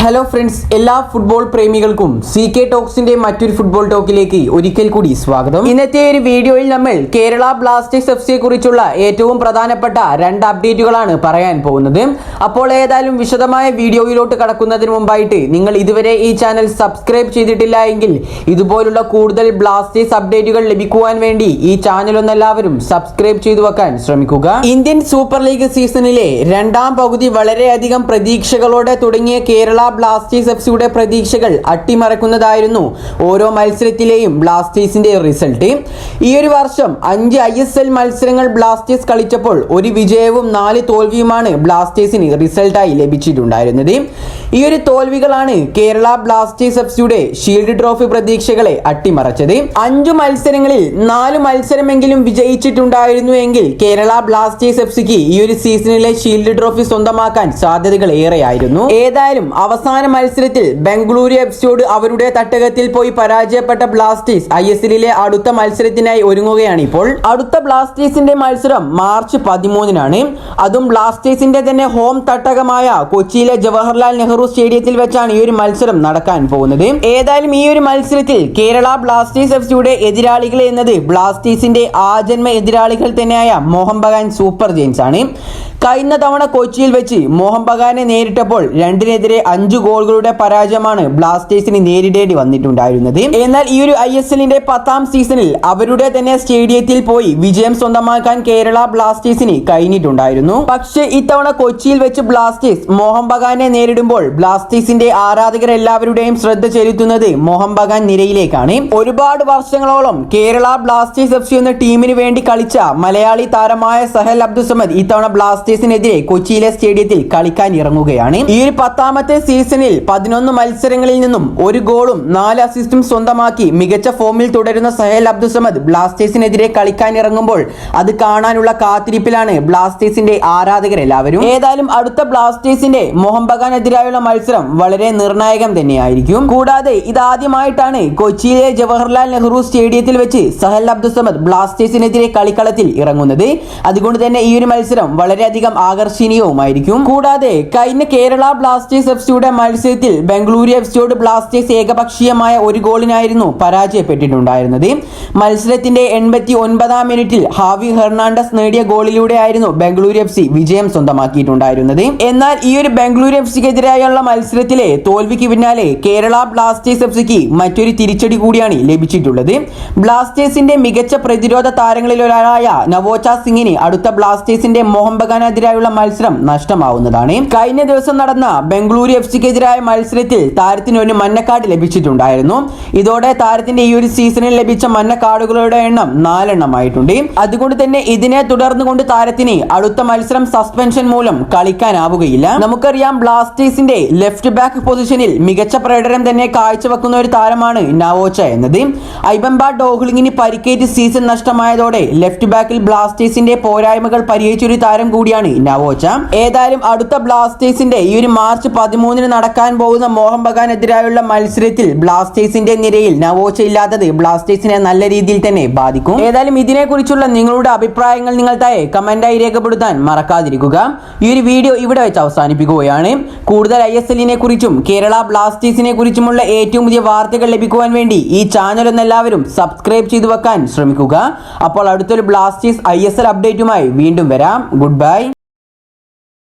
Hello friends, എല്ലാ football പ്രേമികൾക്കും CK ടോക്സിന്റെ മറ്റൊരു football ടോക്കിലേക്ക് ഒരിക്കൽ കൂടി സ്വാഗതം. ഇന്നത്തെ ഒരു വീഡിയോയിൽ നമ്മൾ കേരള ബ്ലാസ്റ്റേഴ്സ് FC കുറിച്ചുള്ള ഏറ്റവും പ്രധാനപ്പെട്ട രണ്ട് അപ്ഡേറ്റുകളാണ് പറയാൻ പോകുന്നത്. അപ്പോൾ ഏതായാലും വിശദമായ വീഡിയോയിലോട്ട് കടക്കുന്നതിന് മുമ്പായിട്ട് നിങ്ങൾ ഇതുവരെ ഈ ചാനൽ സബ്സ്ക്രൈബ് ചെയ്തിട്ടില്ല എങ്കിൽ ഇതുപോലുള്ള കൂടുതൽ ബ്ലാസ്റ്റേഴ്സ് അപ്ഡേറ്റുകൾ ലഭിക്കുവാൻ വേണ്ടി ഈ ചാനൽ ഒന്നെല്ലാവരും സബ്സ്ക്രൈബ് ചെയ്തു വെക്കാൻ ശ്രമിക്കുക. ഇന്ത്യൻ സൂപ്പർ ലീഗ് സീസണിലെ രണ്ടാം പകുതി വളരെയധികം പ്രതീക്ഷകളോടെ തുടങ്ങിയ കേരള ബ്ലാസ്റ്റേഴ്സ് എഫ്സിയുടെ പ്രതീക്ഷകൾ അട്ടിമറിക്കുന്നതായിരുന്നു ഓരോ മത്സരത്തിലെയും ബ്ലാസ്റ്റേഴ്സിന്റെ റിസൾട്ട്. ഈ ഒരു വർഷം 5 ISL മത്സരങ്ങൾ ബ്ലാസ്റ്റേഴ്സ് കളിച്ചപ്പോൾ ഒരു വിജയവും 4 തോൽവിയുമാണ് ബ്ലാസ്റ്റേഴ്സിന് റിസൾട്ടായി ലഭിച്ചിട്ടുണ്ടായിരുന്നത്. ഈ ഒരു തോൽവികളാണ് കേരള ബ്ലാസ്റ്റേഴ്സ് എഫ്സിയുടെ ഷീൽഡ് ട്രോഫി പ്രതീക്ഷകളെ അട്ടിമറിച്ചത്. 5 മത്സരങ്ങളിൽ 4 മത്സരമെങ്കിലും വിജയിച്ചിട്ടുണ്ടായിരുന്നു എങ്കിൽ കേരള ബ്ലാസ്റ്റേഴ്സ് എഫ്സിക്ക് ഈ ഒരു സീസണിലെ ഷീൽഡ് ട്രോഫി സ്വന്തമാക്കാൻ സാധ്യതകൾ ഏറെയായിരുന്നു. ഏതായാലും അവസാന മത്സരത്തിൽ ബംഗളൂരു എഫ്സിയോട് അവരുടെ തട്ടകത്തിൽ പോയി പരാജയപ്പെട്ട ബ്ലാസ്റ്റേഴ്സ് ISLിലെ അടുത്ത മത്സരത്തിനായി ഒരുങ്ങുകയാണ്. ഇപ്പോൾ അടുത്ത ബ്ലാസ്റ്റേഴ്സിന്റെ മത്സരം മാർച്ച് 13-നാണ്. അതും ബ്ലാസ്റ്റേഴ്സിന്റെ തന്നെ ഹോം തട്ടകമായ കൊച്ചിയിലെ ജവഹർലാൽ നെഹ്റു സ്റ്റേഡിയത്തിൽ വെച്ചാണ് ഈ ഒരു മത്സരം നടക്കാൻ പോകുന്നത്. ഏതായാലും ഈ ഒരു മത്സരത്തിൽ കേരള ബ്ലാസ്റ്റേഴ്സ് എഫ്സിയുടെ എതിരാളികൾ എന്നത് ബ്ലാസ്റ്റേഴ്സിന്റെ ആജന്മ എതിരാളികൾ തന്നെയായ മോഹൻ ബഗാൻ സൂപ്പർ ജയൻസ് ആണ്. കഴിഞ്ഞ തവണ കൊച്ചിയിൽ വെച്ച് മോഹൻ ബഗാനെ നേരിട്ടപ്പോൾ 2-നെതിരെ 5 ഗോളുകളുടെ പരാജയമാണ് ബ്ലാസ്റ്റേഴ്സിന് നേരിടേണ്ടി വന്നിട്ടുണ്ടായിരുന്നത്. എന്നാൽ ഈ ഒരു ISLന്റെ 10ാം സീസണിൽ അവരുടെ തന്നെ സ്റ്റേഡിയത്തിൽ പോയി വിജയം സ്വന്തമാക്കാൻ കേരള ബ്ലാസ്റ്റേഴ്സിന് കഴിഞ്ഞിട്ടുണ്ടായിരുന്നു. പക്ഷേ ഇത്തവണ കൊച്ചിയിൽ വെച്ച് ബ്ലാസ്റ്റേഴ്സ് മോഹൻ ബഗാനെ നേരിടുമ്പോൾ ബ്ലാസ്റ്റേഴ്സിന്റെ ആരാധകരെല്ലാവരുടെയും ശ്രദ്ധ ചെലുത്തുന്നത് മോഹൻ ബഗാൻ നിരയിലേക്കാണ്. ഒരുപാട് വർഷങ്ങളോളം കേരള ബ്ലാസ്റ്റേഴ്സ് FC എന്ന ടീമിന് വേണ്ടി കളിച്ച മലയാളി താരമായ സഹൽ അബ്ദുസമദ് ഇത്തവണ ബ്ലാസ്റ്റേഴ്സിനെതിരെ കൊച്ചിയിലെ സ്റ്റേഡിയത്തിൽ കളിക്കാൻ ഇറങ്ങുകയാണ്. ഈ ഒരു 10ാമത്തെ സീസണിൽ 11 മത്സരങ്ങളിൽ നിന്നും 1 ഗോളും 4 അസിസ്റ്റും സ്വന്തമാക്കി മികച്ച ഫോമിൽ തുടരുന്ന സഹൽ അബ്ദുസമദ് ബ്ലാസ്റ്റേഴ്സിനെതിരെ കളിക്കാൻ ഇറങ്ങുമ്പോൾ അത് കാണാനുള്ള കാത്തിരിപ്പിലാണ് ബ്ലാസ്റ്റേഴ്സിന്റെ ആരാധകരെല്ലാവരും. ഏതായാലും അടുത്ത ബ്ലാസ്റ്റേഴ്സിന്റെ മോഹൻ ബഗാനെതിരായുള്ള മത്സരം വളരെ നിർണായകം തന്നെയായിരിക്കും. കൂടാതെ ഇതാദ്യമായിട്ടാണ് കൊച്ചിയിലെ ജവഹർലാൽ നെഹ്റു സ്റ്റേഡിയത്തിൽ വെച്ച് സഹൽ അബ്ദുസമദ് ബ്ലാസ്റ്റേഴ്സിനെതിരെ കളിക്കളത്തിൽ ഇറങ്ങുന്നത്. അതുകൊണ്ട് തന്നെ ഈ ഒരു മത്സരം വളരെയധികം ആകർഷണീയവുമായിരിക്കും. കൂടാതെ കഴിഞ്ഞ കേരള ബ്ലാസ്റ്റേഴ്സ് എഫ്സിയുടെ മത്സരത്തിൽ ബംഗളൂരു എഫ്സിയോട് ബ്ലാസ്റ്റേഴ്സ് ഏകപക്ഷീയമായ 1 ഗോളിനായിരുന്നു പരാജയപ്പെട്ടിട്ടുണ്ടായിരുന്നത്. മത്സരത്തിന്റെ 89-ാം മിനിറ്റിൽ ഹാവി ഹെർണാണ്ടസ് നേടിയ ഗോളിലൂടെയായിരുന്നു ബംഗളൂരു എഫ്സി വിജയം സ്വന്തമാക്കിയിട്ടുണ്ടായിരുന്നത്. എന്നാൽ ഈ ഒരു ബംഗളൂരു എഫ്സിക്കെതിരായുള്ള മത്സരത്തിലെ തോൽവിക്ക് പിന്നാലെ കേരള ബ്ലാസ്റ്റേഴ്സ് എഫ്സിക്ക് മറ്റൊരു തിരിച്ചടി കൂടിയാണ് ലഭിച്ചിട്ടുള്ളത്. ബ്ലാസ്റ്റേഴ്സിന്റെ മികച്ച പ്രതിരോധ താരങ്ങളിൽ ഒരാളായ നവോച്ച സിംഗിന് അടുത്ത ബ്ലാസ്റ്റേഴ്സിന്റെ മോഹൻ ബഗാനെതിരായുള്ള മത്സരം നഷ്ടമാവുന്നതാണ്. കഴിഞ്ഞ ദിവസം നടന്ന ബംഗളൂരു എഫ്സിക്കെതിരായ മത്സരത്തിൽ താരത്തിന് ഒരു മഞ്ഞക്കാർഡ് ലഭിച്ചിട്ടുണ്ടായിരുന്നു. ഇതോടെ താരത്തിന്റെ ഈ ഒരു സീസണിൽ ലഭിച്ച മഞ്ഞക്കാർഡുകളുടെ എണ്ണം 4 എണ്ണമായിട്ടുണ്ട്. അതുകൊണ്ട് തന്നെ ഇതിനെ തുടർന്നുകൊണ്ട് താരത്തിന് അടുത്ത മത്സരം സസ്പെൻഷൻ മൂലം കളിക്കാനാവുകയില്ല. നമുക്കറിയാം ബ്ലാസ്റ്റേഴ്സിന്റെ ലെഫ്റ്റ് ബാക്ക് പൊസിഷനിൽ മികച്ച പ്രകടനം തന്നെ കാഴ്ചവെക്കുന്ന ഒരു താരമാണ് നവോച്ച എന്നത്. ഐബംബ ഡോഹ്ലിങ്ങിന് പരിക്കേറ്റ് സീസൺ നഷ്ടമായതോടെ ലെഫ്റ്റ് ബാക്കിൽ ബ്ലാസ്റ്റേഴ്സിന്റെ പോരായ്മകൾ പരിഹരിച്ചൊരു താരം കൂടിയാണ് നവോച്ച. ഏതായാലും അടുത്ത ബ്ലാസ്റ്റേഴ്സിന്റെ ഈ ഒരു മാർച്ച് 13-ന് നടക്കാൻ പോകുന്ന മോഹൻ ബഗാനെതിരായുള്ള മത്സരത്തിൽ ബ്ലാസ്റ്റേഴ്സിന്റെ നിരയിൽ നവോച്ച ഇല്ലാത്തത് ബ്ലാസ്റ്റേഴ്സിനെ നല്ല രീതിയിൽ തന്നെ ബാധിക്കും. ഏതായാലും ഇതിനെക്കുറിച്ചുള്ള നിങ്ങളുടെ അഭിപ്രായങ്ങൾ നിങ്ങൾ താഴെ കമന്റായി രേഖപ്പെടുത്താൻ മറക്കാതിരിക്കുക. ഈ ഒരു വീഡിയോ ഇവിടെ വെച്ച് അവസാനിപ്പിക്കുകയാണ്. കൂടുതൽ ISLനെ കുറിച്ചും കേരള ബ്ലാസ്റ്റേഴ്സിനെ കുറിച്ചുമുള്ള ഏറ്റവും പുതിയ വാർത്തകൾ ലഭിക്കുവാൻ വേണ്ടി ഈ ചാനൽ ഒന്നെല്ലാവരും സബ്സ്ക്രൈബ് ചെയ്തു വെക്കാൻ ശ്രമിക്കുക. അപ്പോൾ അടുത്തൊരു ബ്ലാസ്റ്റേഴ്സ് ISL അപ്ഡേറ്റുമായി വീണ്ടും വരാം. Good bye.